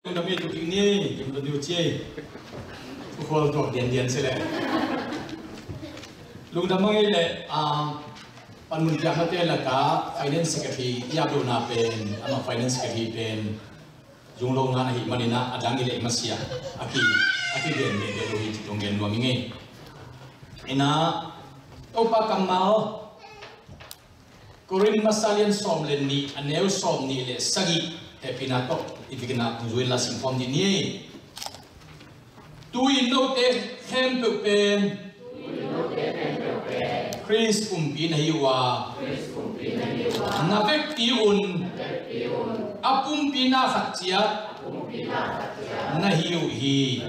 Chúng ta biết được những gì chúng ta điều chế khu vực điện sẽ là lúc đó mới là phần mình làm thế là cả finance secretary ya đồ na pen ama finance secretary pen dùng lâu ngàn hi manina adang ile masia aki gen de do hi tong gen wa minge ina opa kamal korin masalian som len ni aneu som ni le sagi epinato ibigna zuela sinfom di ni tui no te hem pen Chris kumpi na hiwa navek piun apumpi na khatia na hiu hi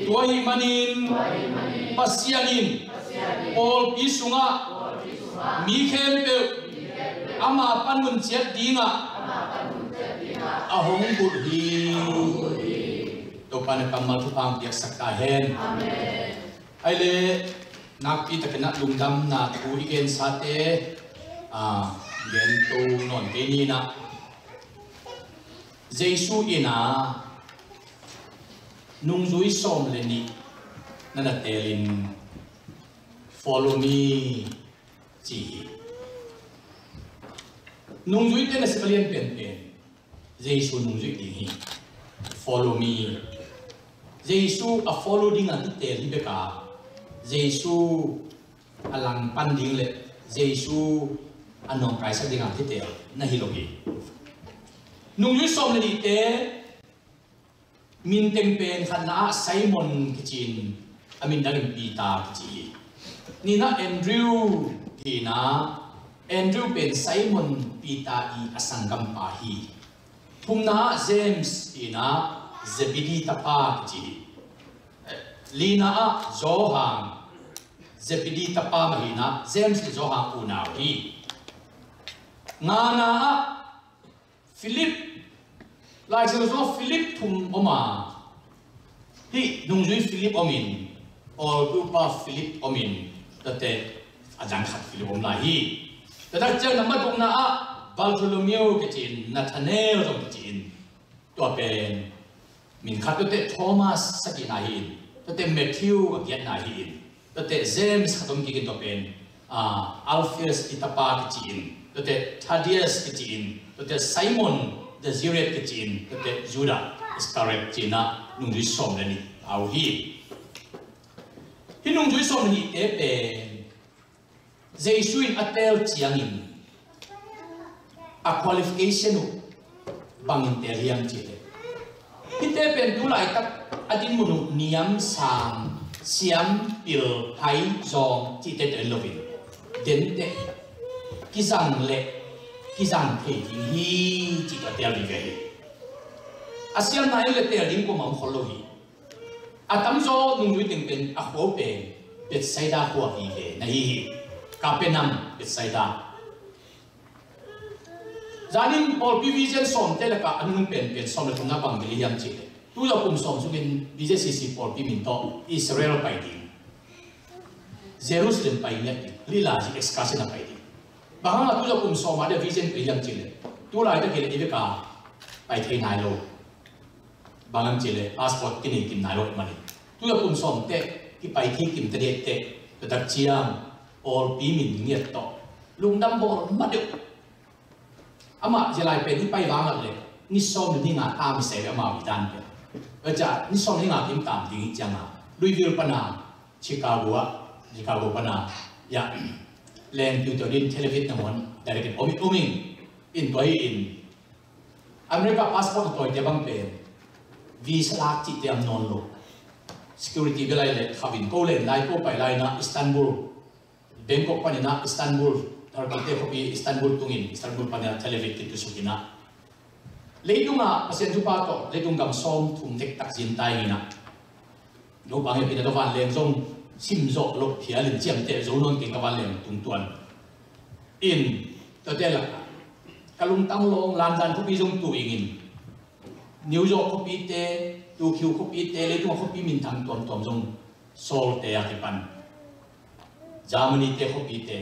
tuai manin pasianin all pisunga mi khempe ama panun chet dinga ahong budhi to pan kamal thu pang piak sakta hen amen aile nak pi takena lungdam na thu igen sate gen to non ke ni na jesu ina nung zui som le ni na telin follow me chi nung zui te na sekalian pen jesu nung zui hi follow me jesu a follow ding a tel hi beka jesu alang panding le jesu anong kai sa ding a tel na hilogi nung yu som le ni te min teng pen khana simon kichin amin dalim pita kichi ni na andrew hi na andrew pen simon pita i asangam pa hi thumna james ina zebedi tapa kichi lina a zohang zebedi tapa mahina james zohang unawi ngana a philip lai so philip thum oma hi nungzui philip omin or grupa philip omin tate ajang khat philip om lai hi tada chang number tung na a bartholomew kichin nathanael jong kichin to pen min khat tate thomas sakina hin tate matthew agiat na hin tate james khatom ki to pen alphaeus itapa kichin tate thaddeus kichin tate simon the Zealot kichin tate judah iscariot china nungzui som lani au hi nungzui som ni te pen jesu in atel chiangin a qualification bangin tel hiam chile hite pen tu lai tak adin munu niam sam siam pil hai zong chi te te lovin den te kizang le kizang the hi chi ka tel li ve asiam nai le tel ding ko mam kholo hi atam zo nung lui ting pen a ho pen bet saida ko hi ve na hi kapenam bet saida zanin all vision som te la ka anung pen som le thunga bang li yam chi tu lo kum som sugin bjcc por pi min to israel pai di jerusalem pai ne lila ji excursion pai di bahang tu lo kum som ma de vision pe yam chi le tu lai ta ke le ka pai thei nai lo bangam chi le passport kini kim nai lo mani tu lo kum som te ki pai thei kim te te ta chiam all pi min ngiat to lungdam bor ma de ama jelai pe ni pai wang le ni som ni nga tam se le ma bidan pe aja ni som ni nga kim tam ding changa Louisville pana Chicago pana ya len tu to din television namon direct oming in toi in America passport toi te bang pe visa la chi te am non lo security belai le khavin ko len lai ko pai lai na Istanbul Bangkok pani na Istanbul Terkait kopi Istanbul tungin Istanbul pada television itu sukina. Leidunga pasien jupa to leidung gam som thum tek tak jin tai ina. No bangi pina to van leng song sim zo lo phia len chiam te zo non king ka van leng tung tuan. In to te la kalung tang long lan dan kopi jong tu ingin. New York kopi te Tokyo kopi te leidung kopi min thang tom tom jong Seoul te akipan. Germany te kopi te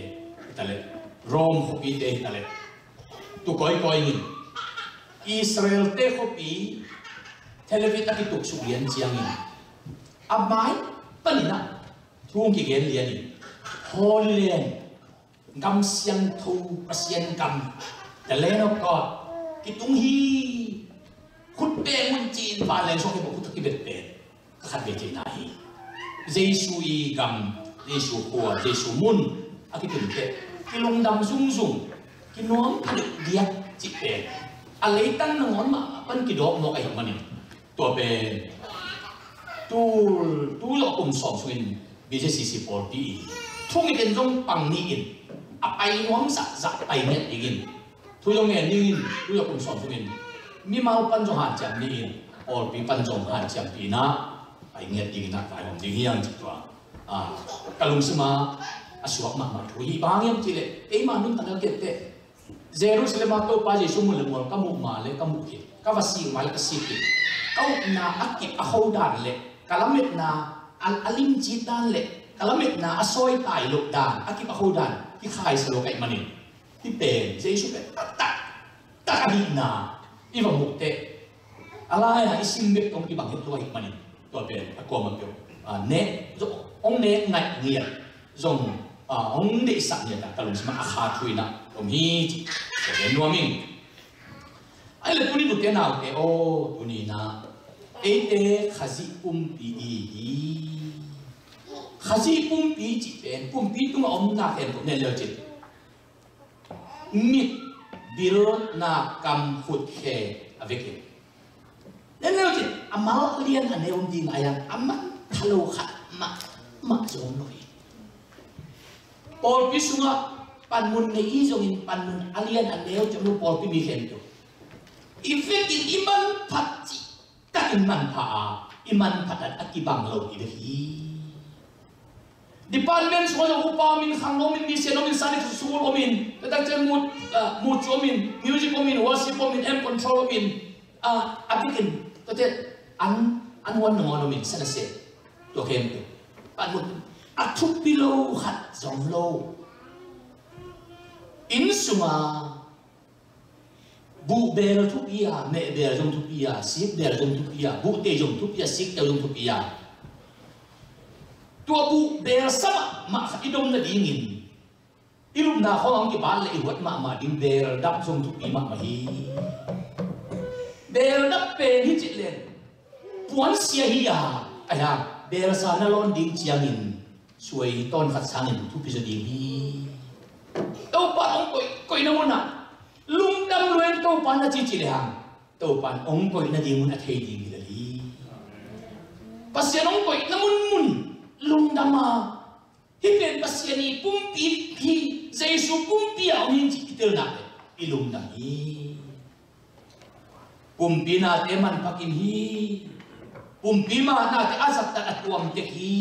tale Rome kopi te tale tu koi ni Israel te kopi helevit akituk sulian jiangin amai panina thung ki gen lian ni holy land gam siang thu pasien gam the land of God kitung hi khut pe mun chin ba len so ke khut ki bet pe ka khat be chin na hi Jesu i gam Jesu ko Jesu mun akitum pe kilong dam sung sung kinom adik dia cik pe alai tan ngon ma pan ki dok no ai manin to pe tu lo kum som suin BJCC por ti thung i den jong pang ni in apai ngom sa za pai net igin thu jong nge ni tu lo kum som suin mi mau pan jong han jam ni in or pi pan jong han jam pi na ai nge ti na kai hom ding yang chi twa kalung sima asuak ma thui bang yam chi le e ma nun tan ke te Jerusalem to pa Jesu mun le mol kamu ma le kamu ki ka wasi mal ka si ki kau na akip a hodan le kalamit na alim chi dan le kalamit na asoi tai lo dan akip a hodan ki khai sa lo kai manin ti pen Jesu pe ta ani na i va mukte ala ya isim be tong ki bang het lo ai manin to pen a ko ma pyo ne zo ong ne ngai ngia zong ong de sa nia ta kalung sima a kha thui na om hi so le no ming ai le tuni tu te na te o tuni na e te khazi pum pi hi khazi pum pi chi pen pum pi tu om na hen ko ne le chi mit bil na kam khut khe avek ne le chi amal lian ane om ding ayang amma thalo khat ma jong noi Paul pisunga panmun ne izongin panmun alian aneo jamu Paul pi mi hen to ifekin iman pati ta iman pa iman patat akibang lo hi department so lo upa min khangno min mi seno min sani sul omin ta chen mu chomin music omin worship omin and control omin apikin to te an wan no omin sana se to kem to panmun athup pilo khat zong lo in suma bu bel thu pia me bel jong thu pia sik bel jong thu pia bu te jong thu pia sik te jong thu pia tua bu bel sama ma idom na dingin ilum na khong ki ban le wat ma ding bel dap jong thu pi ma hi bel dap pe hi chit len puan sia hi ya aya bel sa na lon ding chiangin suai ton khat sangin thu pi so ding hi tau pa ong koi na mun na lung dam luen tau pa na chi chi le hang tau pa ong koi na ding mun a thei ding le li pasien ong koi na mun lung dam ma hi pen pasien ni pum pi hi Jesu pum pi a ong chi kitel na i lung dam hi pum pi na te man pakin hi pum pi ma na te azak ta atuam te hi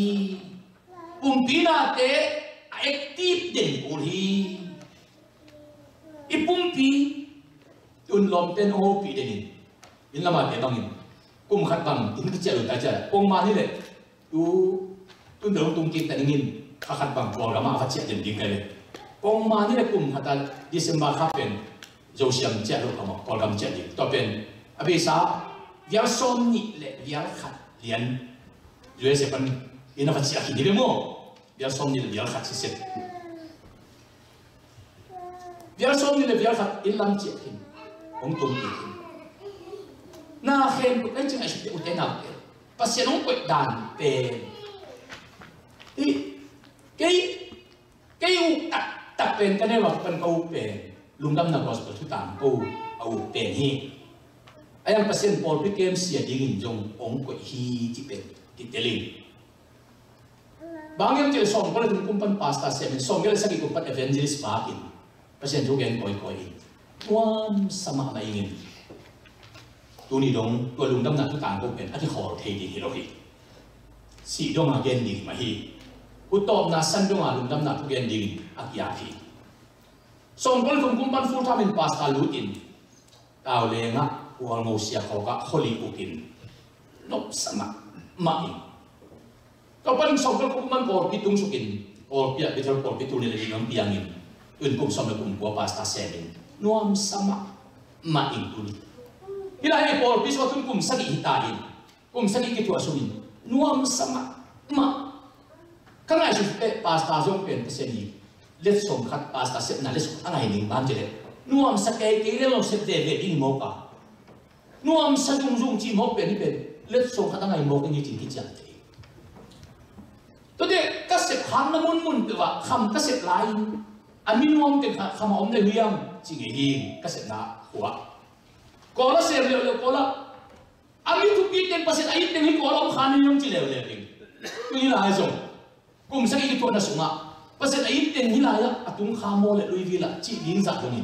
pum pi na te active den uri ipumpi tun lom ten o pi denin in lama te bangin kum khat bang in ki chelu ta cha pong ma ni le tu ndong tung ki ta ngin khat bang ko lama khat che den ding le pong ma ni le kum khata December kha pen jo siam che lo kama ko gam che di to pen abi sa vial som ni le vial khat lian yue se pan ina khat chi akhi ni le mo vial som ni le vial khat si se vial som ni le vial khat ilam che hin ong tum ti na khen ko kai chang ai se u te na te pasien ong koi dan pe cái u tậpเป็นกันได้ว่าเป็นกูเป็นลุงดำนัก gospel ทุกตามกูเอาเป็นฮีไอ้ยังเปอร์เซ็นต์พอลพิเกมเสียดิ่งจงองค์กวยฮีที่เป็นติดเตลิงบางอย่างจะส่งก็เลยถึงกุมปันพาสต้าเซมิส่งก็เลยสักกุมปันเอเวนเจลิสต์บากินเปอร์เซ็นต์ทุกอย่างก่อยวันสมัครมาเองตัวนี้ดงตัวลุงดำนักทุกตามกูเป็นอันที่ขอเทดีฮิโรฮิสีดงอาเกนดิ่งมาฮีอุตอบนาสันดงอาลุงดำนักทุกอย่างดิ่งอักยาพีส่งคนกุมปันฟูลทามินพาสต้าลูตินดาวเลงะวอลโมเซียเขาก็ฮอลลีวูดินนบสมัครมาอีกก็เป็นส่งคนกุมปันพอพิตุงสุกินพอพิจารณาพอพิตุงในเรื่องพิยังอินอื่นกุมส่งกุมปัวพาสต้าเซลินนวมสมัครมาอีกตุน Hilai Paul piswa tun kum sagi hitain kum sagi kitu asuin nuam sama ma kangai su te pasta jong pen teseni let som khat pasta set na les angai ning ban jele nuam sakai ke le lo set de ve ding mo ka nuam sa jung jung chi mo pen ni pen let som khat angai mo ni chi ki chang te to de ka set kham na mun pe wa kham ka set lai ami nuam te kham om le huyam chi nge hi ka set na huwa kola ser le kola ami tu pi ten paset ai ten hi kola khan ni yong chi le le ding tu ni la zo kum sa ki to na sunga paset ai ten hi la ya atung kha mo le lui vi la chi ding za dong ni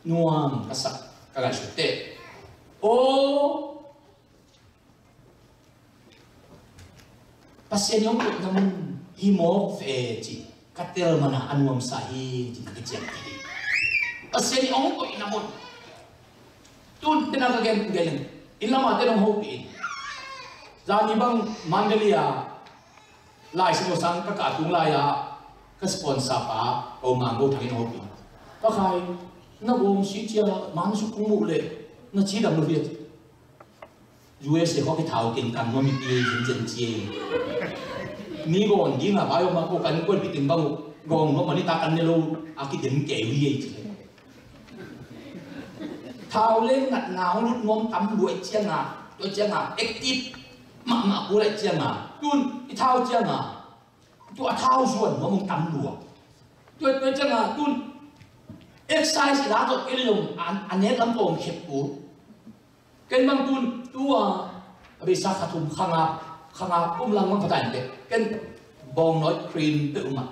nuam ka sak ka ga su te o pasien yong ko na mun hi mo fe chi ka tel mana anuam sa hi chi ka chen ti pasien yong ko ina mun tun tenaga gen ilama tenong hopi zani bang mandalia lai sino sang ka tung lai ya ka sponsor pa o mango thangin hopi ka khai na bom si chia man su kung mu le na chi dam lo viet US ko ki thau kin kan mo mi ti jin jen chi ni gon ding a bayo ma ko kan ko pi tin bang gong no mani ta kan ne lo a ki den ke wi chi thao lên ngặt ngáo lút ngom tắm đuổi chiang à active mà cú lại chiang à tuôn cái thao chiang à tua thao ruột nó mong tắm đùa tôi chiang à tuôn exercise đã rồi cái lồng anh ấy làm ổn khép cú cái mang tuôn tua bây giờ khát thùng khang à cũng lăng mang phải đấy cái bong nói cream tự mà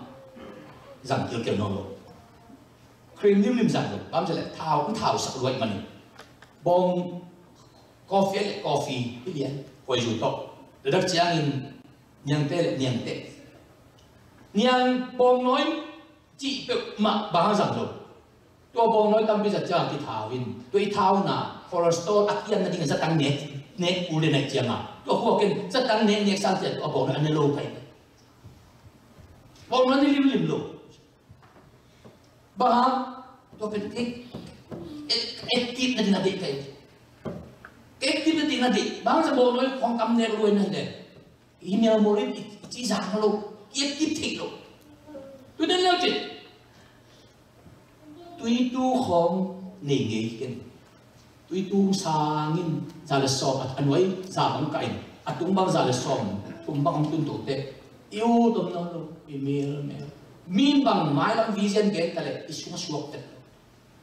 rằng kiểu nó cream lim rằng rồi bám lại thao cũng thao sặc đuổi mà bong coffee cái gì quay dù to để đắp chiang nhang tê nhang bong nói chị tự mà bám rằng rồi tôi bong nói tâm bây giờ chiang cái thao in tôi thao na cholesterol ác yên là những cái tăng nét u lên này chiang à tôi có cái rất tăng nét sang tiền tôi bong nói anh lâu phải bong nói lim lâu bah tôi phải active na din kay active na din na di bang sa bo nói khoang cầm nè luôn này đấy email mo rin chỉ giảng lo active thích lo tôi đến lâu chứ tôi tu không nề nghề cái tôi tu sangin ra là sọp anh nói ra bằng cái tung bang ra là sọp tung bang ông tung tổ tệ yêu tôm nó lo email min bang mai bang vision cái cái này isu suak tệ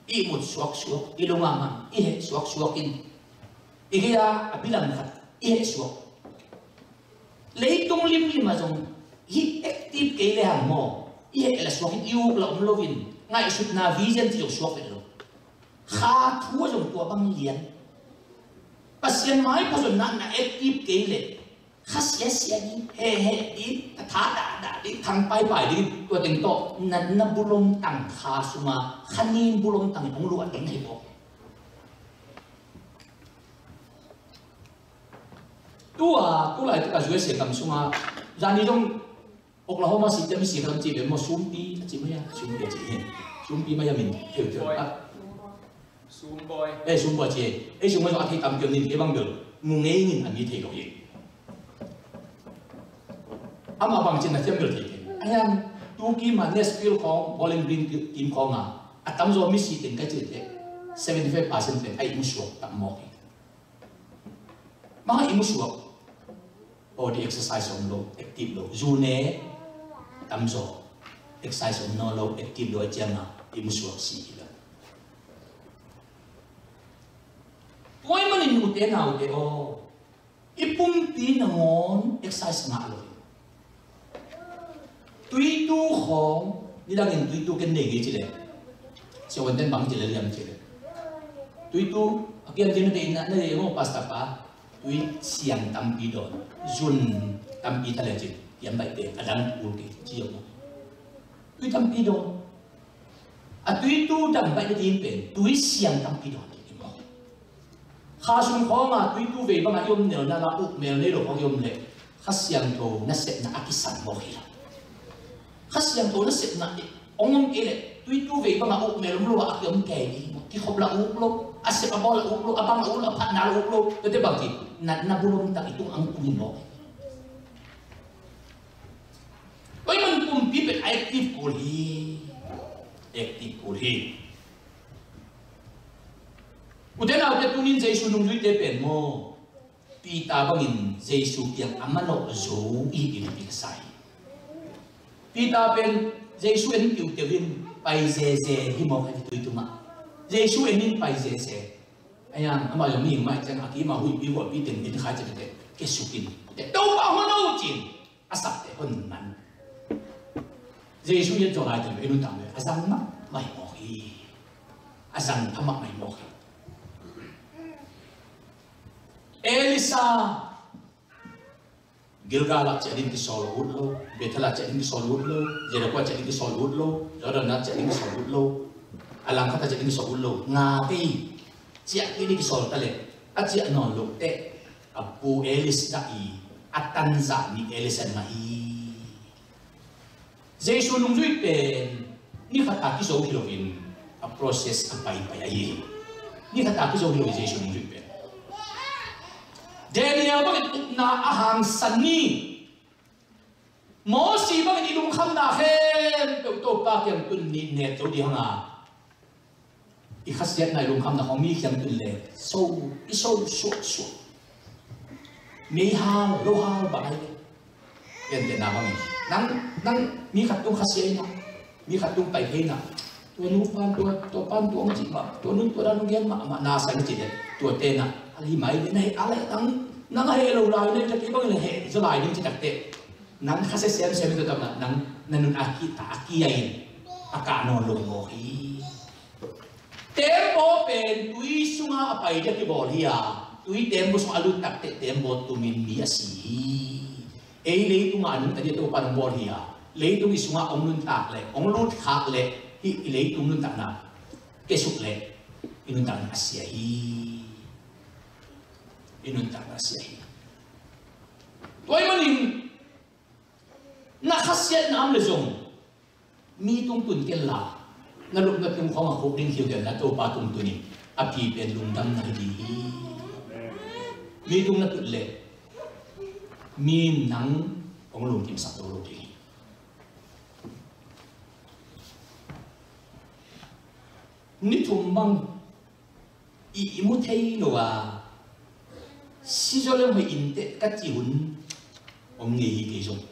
i một suak i lo ngama i he suak in i kia abilang khat i he suak lấy tung lim mà dùng hi active cái lệ hàng mò i he là suak in yêu là ông lovin ngay sut na vision thì dùng suak vậy rồi khá thua dùng tua băng liền pasien mai pa dùng na active cái lệ khá xé đi he đi thả đã đi thằng bay đi tua tình to na bulong tang khá suma khanin bulong tang ông luat đến này bộ tu lại tất cả dưới sẽ cầm suma ra đi trong Oklahoma City mình sẽ cầm chỉ về một sumpi chỉ mấy à sumpi chỉ sumpi mấy à mình hiểu chưa sumboy chỉ sumboy nó thì tầm kiểu nhìn cái băng được mùng nghe nhìn anh như thế rồi ama bang chin na thiam bil thei anh em tu ki ma Nashville khong Bowling Green team khong à atam zo mi si tin ka chi te 75% pe ai mu suak tam mo ki ma ai mu suak body exercise on lo active lo zu ne tam zo exercise on no lo active lo chang na ai mu suak si la poi man in u te nào te o ipum pi na ngon exercise na lo tuy tu khom đi đang nhìn tuy tu cái nền gì chứ đấy, sau vấn đề bằng chỉ là liam chứ đấy, tuy tu cái anh chị nó đây nó pasta pa, tuy siang tam pi đó, zun tam pi ta là chứ, yam bảy đấy, adam uống cái chi không, tuy tam pi đó, tuy tu tam bảy cái gì bên, tuy siang tam pi đó, khá sung khó mà tuy tu về bằng yom nèo na la uk mèo lấy đồ bằng yom lệ, khá siang thô na sẽ na akisan mo hi khát siang tổ nó xịn nặng ông cái này tuy tu về bằng uk mèo lum lo ak yom kề đi thì không là uk lo asip abol ulo abang ulo apa nal ulo tete bangki na bulong tak itu ang puno koi man pumpi bet active kulhi udah na udah tunin Yesus nung duit depen mo pita bangin Yesus yang amano zo i pinasay pita pen Yesus en piu tewin pai zeze himo ka itu ma Yesus enin pai zeze ayang ama yung mi mai chang aki ma hui piu wa pi ten bin kha che te kesukin te do pa hono chin asap te hon nan Yesus ye jo lai te enu tam le azang ma mai mo hi azang thama mai mo hi Elisa Gilgal chạy đi Saul Woodlow, Bethel chạy đi Saul Woodlow, Jericho chạy đi Saul Woodlow, Jordan chạy đi Saul Woodlow, Alam kata chạy đi Saul Woodlow, ngati chạy đi Saul tale, chạy non lục tệ, Abu Elis dai, Atanza ni Elisa mahi. Yesus nung duit pen, ni kata kisau hilovin, a proses apa ipayayi, ni kata kisau hilovin Yesus nung duit pen. Daniel bakit na ahang sani Mosi bakit ilung kham na khen to pa kyang tun ni ne to di hanga ikhasiat na ilung kham na homi kyang tun le so iso so mi hang lo hang ba ai yan de na bang nang mi khat tung khasiat na mi khat tung pai he na to nu pan to pan to ang chi ma to nu to ra nu gen ma na sa ni chi de to te na ali mai nei ale nang he lo lai nei ki bang le he zo lai ni chi tak te nang khase sem to tam na nang nanun aki ta aki ai aka no lo mo hi tempo pen tui sunga apai ja ki bol hiya tui tempo sung alut tak te tempo tumin mi asi ei le tu ma nun ta je to pan bol hiya le tu isunga ong nun tak le ong lut khak le hi le tu nun tak na ke suk le inun tak asia hi inun tak asia hi toy maning nakhasyat na am le zong mi tung tun kel la na luk na tung khong khok ding hiu den na to pa tung tunin api pen lung dam na di mi tung na tut le mi nang ong lung kim sa to lo di ni thum bang i mu thei lo wa si jo le hoi in te ka chi hun om ngi hi ke zong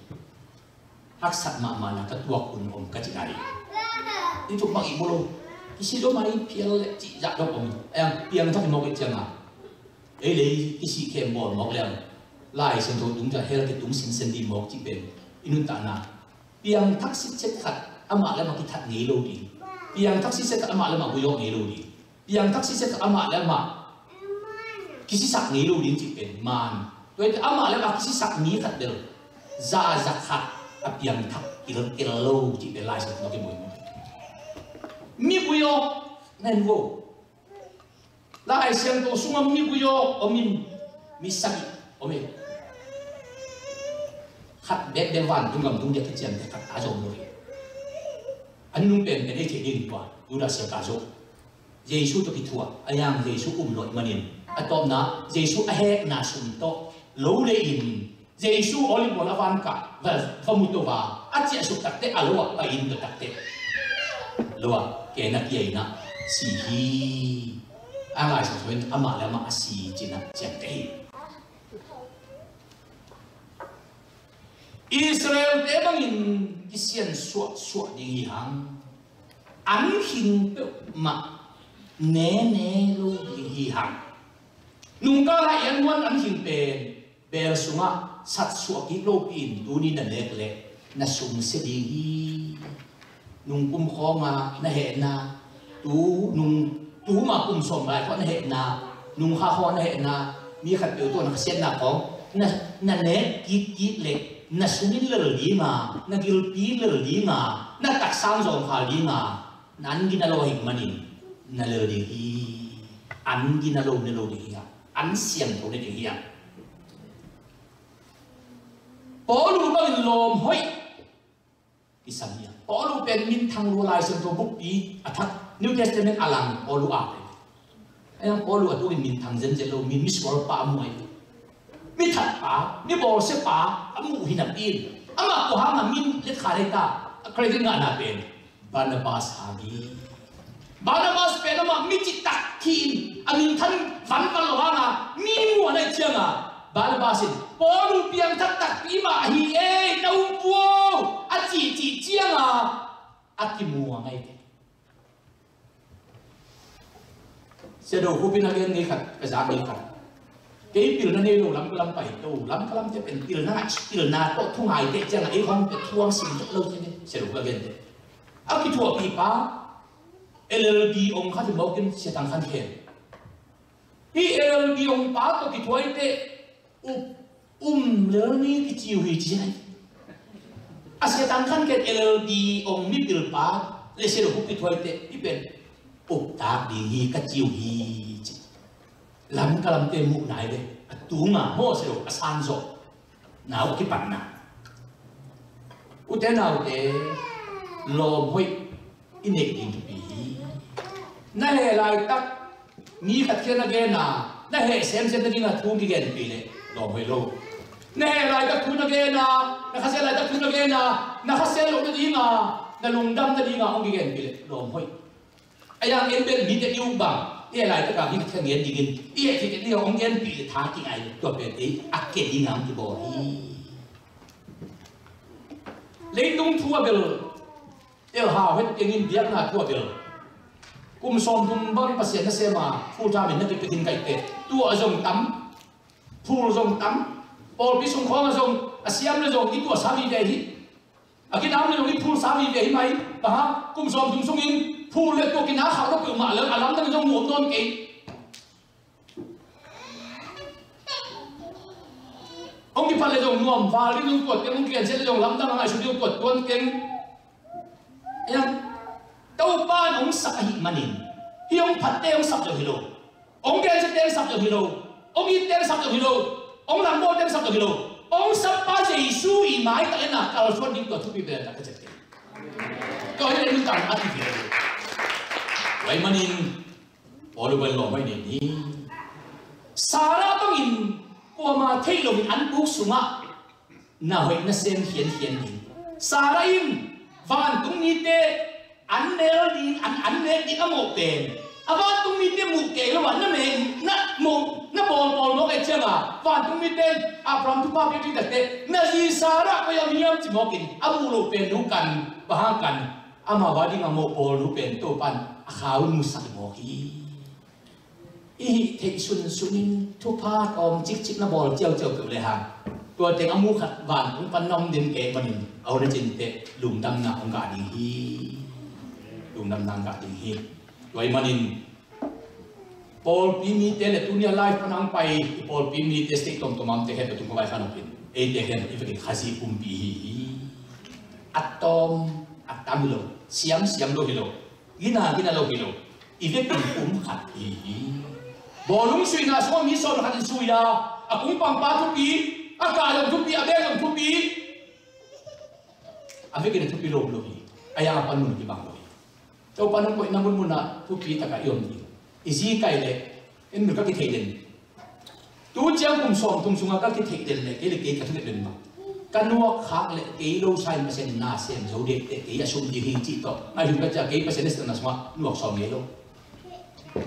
hak sat ma ma na ka tuak un om ka chi nai ni thum bang i mo lo ki si do mai pial le chi ja do om ang piang thak mo ke chang a ei le ki si kem bol mok le lai sen to dung ja hel ke tung sin sen di mok chi pen inun ta na piang thak si chet khat ama le ma ki that ngi lo di piang thak si set ama le ma bu yo ngi lo di piang thak si set ama le ma kisi sak ngi lo din chi pen man toy ama le ma kisi sak ni khat del za za khat apiang thak kil lo chi pe lai sa no ke boy mi bu yo nen wo lai siang to sungam mi bu yo omin mi saki ome khat bet de wan tung gam tung de chiam de khat ta jo no an nung pen pe de che ding kwa du da se ka zo Yesu to ki thua ayang Yesu loi manin atom na Yesu a he na sum to lo le in Yesu oli bola van ka va famuto va a chia su tak te alo pa in to tak te lo ke na ki na si hi a lai sa thuen ama la ma si china chang te Israel te bangin kisian suat di hang an hin pe ma ne lo di hang nung ka la yan wan an hin pen ber sunga sat suak ki lo pin tu ni na lek le na sum se di hi nung kum kho ma na he na tu ma kum som lai ko na he na nung ha ho na he na mi khat pe to na sen na ko na ne ki le na sunin le li ma na gil pi le li ma na tak sang zong kha li ma nan gi na lo hik manin na le di hi an gi na lo ne lo di hi an siang to ne di hi Paulu bang lom hoi isang niya Paulu pen min thang lo lai sang to buk pi athak New Testament alang Paulu a anh Paul ở tôi mình thằng dân dân lâu mình miss ball pa muai mi thật pa mi ball sẽ pa amu hinap in ama ko ha mà min let khare ta credit nga na pen Barnabas pen ama mi chi tak thin amin than van kan lo nga mi mu na chianga Barnabas Paul piang tak pi ma hi e nau puo a chi chianga akimu ngai ke sẽ đầu khu bên này ngay khát cái giá ngay khát cái tiền nó nêu lắm lắm bảy đầu lắm cho cái tiền na có thu hại cái chẳng ấy không cái thuang xin rất lâu thế này sẽ đầu cái bên đấy cái thua bị phá LLB ông khát thì mau cái sẽ tăng khăn khen cái LLB ông phá cái thua ấy thế lớn ní cái chiều gì chứ này sẽ tăng khăn cái LLB ông mi bị phá lấy sẽ đầu cái thua ấy thế cái bên ta đi cái chiều hi lắm cái làm tên mũ này đấy tung mà mua sẽ được san rồi nào cái bản nào u thế nào để lo hơi in định định bị này lại tắc nghĩ cái kia là cái nào này xem cái gì là thu cái gì bị đấy lo hơi lâu này lại tắc thu cái nào nó khác lại tắc thu cái nào nó khác sẽ lo cái gì mà nó lùng đâm cái gì mà không cái gì bị đấy lo hơi ayang em bên mi te yêu bằng ia lại tất cả những cái nghiên gì nghiên ia thì cái điều ông nghiên bị thả cái aiตัวเป็นที่อักเกดีงามที่บอกเลยต้องทั่วเบลเอลหาเฮ็ดยังงินเดียกนะทั่วเบลกุมซ้อมกุมบ้านภาษาเสมาผู้จาเป็นนักไปกินไก่เตะตัวจงตั้มผู้จงตั้มปอลพิสุงของจงอาเซียมเลยจงที่ตัวสามีเดียอากินน้ำเลยจงที่ผู้สามีเดียไหมปะฮะกุมซ้อมจุงซุงอินผู้เล็กตัวกินหาข้าวแล้วเปลือกมาแล้วอาล้ำตั้งจงหมวกนอนเก่งองค์ที่พันเลยจงนวมฟ้าที่จงกดเก่งองค์เกียนเช่นเลยจงล้ำตั้งอะไรชุดเดียวกดตัวเก่งยังเต้าป้านองค์สักหิมันินที่องค์ผัดเต้องสับจงฮิโลองค์เกียนเช่นเต้งสับจงฮิโลองค์อีเต้งสับจงฮิโลองค์หลังโบเต้งสับจงฮิโลองค์สับป้าเจสู้อีไม้แต่เอ็น่ะการชวนดิ้งตัวทุบปีเบลตักกระเจ็ดก็ให้ได้รู้การอธิบายไว้มันอินพอรู้เป็นหล่อไม่เนี่ยนี่สาระต้องอินกว่ามาเที่ยวอันบุกสุมาน่าเห็นน่าเสียงเขียนนี่สาระอินวันตรงนี้เตอันเนลดีอันเนลดีก็หมกเป็นวันตรงนี้เตหมกเกลวันนั่นเองน่ะหมกน่ะบอลนกไอ้เจ้าวันตรงนี้เตพร้อมทุกภาพที่แต่เตน่าจีสาระก็ยังมีอย่างที่หมกินมูโลเป็นรู้กันบ้างกันมาวันนี้มาโมโปรู้เป็นตัวปันข้าวมุสักโมกีเทสุนินทุกภาคอมจิกนะบอลเจ้าเกิดเลยฮะตัวเต็งอามูขัดบานของปันนอมเดินเกมันเอาในจินเตลุมดำนาองกาดีฮีลุมดำนางกาดีฮีไว้มันปอลปีมีเตเลตุเนียไลฟ์พนังไปปอลปีมีเตสติกตอมเตเห็นตุงไปขนมกินเตเห็นอีกข้าซีคุมปีอัตตอมมิโลเสียมโลฮิโลกินาโลฮิโลอีเวเป็นขัดบอลลุงสุยนาสวมีสอนขัดสุยากุ้งปังปาทุปีอากาศทุปีอาเบลทุปีอาเวกินทุปีโลฮิอายังปันมุนที่บางโลฮิเจ้าปันมุนนามุนนะทุปีตะกายอมดีอีซีไก่เล็กเอ็นมันก็กิเทเดนตัวเจ้ากุ้งสอนตุ้งสุงก็กิเทเดนเล็กเล็กกับทุกเดือนมากันนัวขาเล็กเกโลไซน์เปอร์เซ็นต์น่าเสียมโจเด็กเกยสุ่มดีหินจิตต่อไอ้ถึงก็จะเกย์เปอร์เซ็นต์นี่สนับสนุนนัวสองเงโล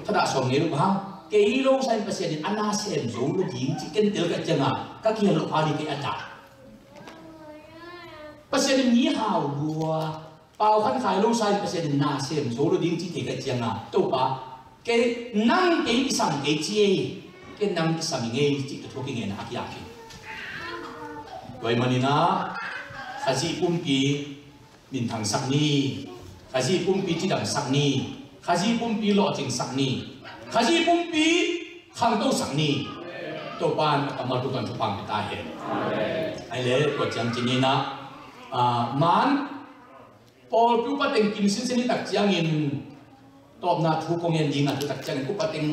ถ้าได้สองเงโลบ้างเกโลไซน์เปอร์เซ็นต์อันน่าเสียมโจลูกหินจิตกันเตลกันจังอ่ะก็เกี่ยวกับอะไรเกย์อาจารย์เปอร์เซ็นต์นี้หาวบัวเป่าขันขายโลไซน์เปอร์เซ็นต์น่าเสียมโจลูกหินจิตกันจังอ่ะตัวป้าเกย์นั่งเกย์สั่งเกย์เจี๊ยเกย์นั่งสั่งเงย์จิตตัวเกย์น่าขี้ยาขี้ไว้มันนี่นะข้าซีปุ่มปีมินทางสักนี้ข้าซีปุ่มปีที่ดังสักนี้ข้าซีปุ่มปีหล่อจริงสักนี้ข้าซีปุ่มปีขังโตสักนี้ตัวบ้านกำมาทุกคนทุกปังไปตาเห็นไอ้เล่กดจังจีนี่นะมันพอพิวปัตเต็งกินสินสินี่ตักจังอินตอบนาทุกคงเงินดีนะทุกตักจังกุปัตเต็ง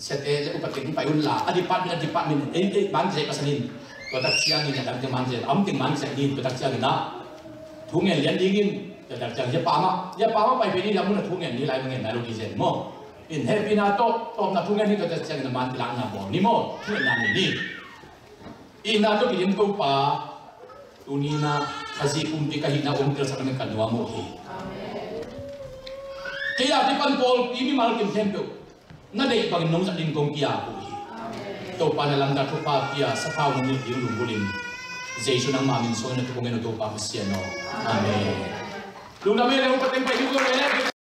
เสด็จกุปัตเต็งไปอุ่นละอดีตปัตมินบ้านใจปัสนินตัวตักเชียงนี่จะดักจะมันจะติงมันจะดินตัวตักเชียงนี่นะทุ่งเงินเลี้ยงดิ้งจะดักจะปามาไปเป็นนี่แล้วมันทุ่งเงินนี่ไรมันเงินไหนรู้ดีเจนมั้ง in happy na to na pungan ni to ta chang na man lang na bo ni mo thil na ni ina to bilin ko pa tunina kasi kumti kahina umtil sa kanang kanwa mo hi kaya di pan Paul ini mal kim tempo na dei bang nong sa din kong kia ko hi to pa na lang da to pa kia sa phaw ni yung lungulin Jesu nang mamin so na to kung ano to pa Kristiano amen lung na may lang pateng pa yung